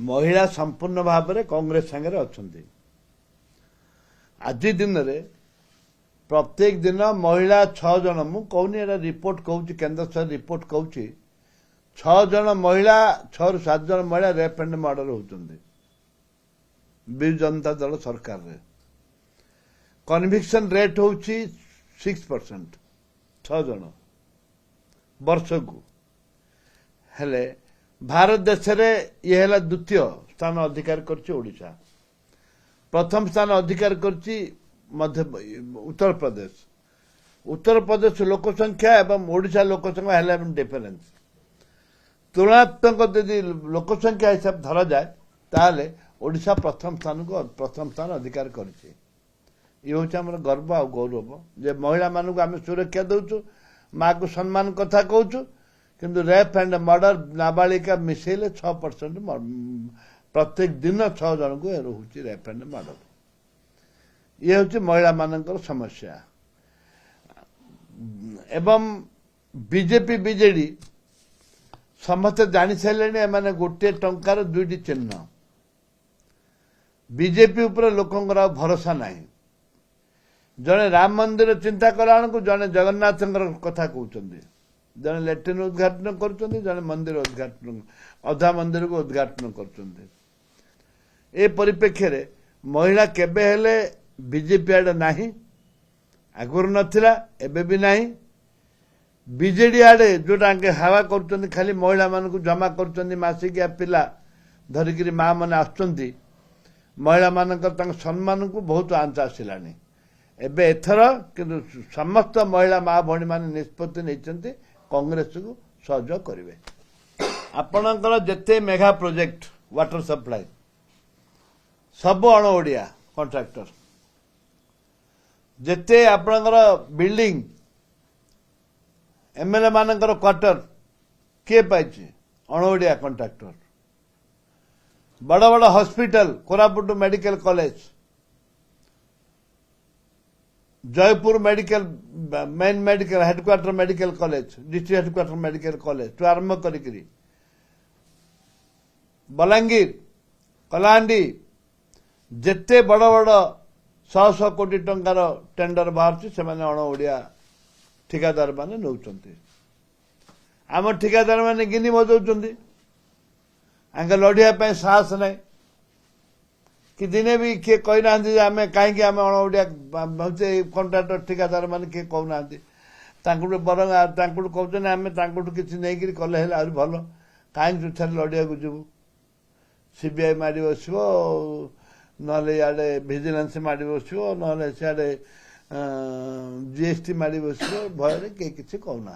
महिला संपूर्ण भाव में कांग्रेस सांगे अच्छा आज दिन में प्रत्येक दिन महिला 6 जन मु कहूनी रिपोर्ट कहूँ केन्द्र सरकार रिपोर्ट कहूँ 6 जन महिला 6 ରୁ 7 जन महिला रेप एंड मर्डर होती विजु जनता दल सरकार रे कन्विक्शन रेट हूँ 6% 6 जन वर्ष को हेले भारत देश रे ये है द्वितीय स्थान अधिकार करछि ओडिशा प्रथम स्थान अधिकार करछि मध्य उत्तर प्रदेश लोक संख्या एवं ओडिशा लोक संख्या है डिफरेन्स तुलनात्मक यदि लोक संख्या हिसाब धरा जाए ताले ओडिशा प्रथम स्थान अधिकार करछि ये हूँ आम गर्व आ गौरव जे महिला मानक आम सुरक्षा दौचु माँ को सम्मान कथा कहूँ किंतु रेप एंड मर्डर नाबालिका मिसेले 6% प्रत्येक दिन 6 जन को रोचे रेप एंड मर्डर ये हूँ महिला मानकर समस्या एवं बीजेपी बीजेडी समस्ते जानी सारे एम गोटे टंकार 2टी चिन्ह बीजेपी उपर लोकंर भरोसा नहीं जड़े राम मंदिर चिंता कला जड़े जगन्नाथ कथा कहते जड़े लैट्रिन उद्घाटन कर मंदिर उद्घाटन अधा मंदिर को उद्घाटन कर परिप्रेक्षी रे महिला केबे हेले बीजेपी आड़े नाही आगुर नथिला एबे भी नाही बीजेडी आड़े जोटा हावा कर खाली महिला मानक जमा कर मासिकिया पिला धरिकी माँ मैंने आसुंच महिला मान सम्मान को बहुत आंच आसलानी एबे एथर किंतु समस्त महिला माँ भणी मान निष्पत्ति नहीं कांग्रेस को सहयोग करेंगे आपणकर जेते मेगा प्रोजेक्ट वाटर सप्लाई सब अण ओडिया कॉन्ट्रैक्टर जेते आपणकर बिल्डिंग एमएलए मानकर क्वार्टर किए पाइछि अण ओडिया कॉन्ट्रैक्टर बड़ बड़ hospital Koraput medical college Jeypore medical main medical headquarter medical college district headquarter medical college टू आरंभ करी बलांगीर कलाहांडी जेते बड़ बड़ 100 कोटी टंकार टेंडर बाहर से अण ओडिया ठिकादार माने नौचंती आम ठिकादार माने गिनी बजाउछंती आंके लड़िया साहस नहीं कि दिने भी किए कही ना आम कहीं आम अण ओडिया कंट्राक्टर ठिकादार मैंने किए कहना बरं कहते आम कि नहीं कले भल कहीं तुछार लड़िया जीवु सीबीआई माड़ी बस ना भिजिलांस माड़ी बस ना सियाड़े जीएसटी माड़ी बस भय किसी कहना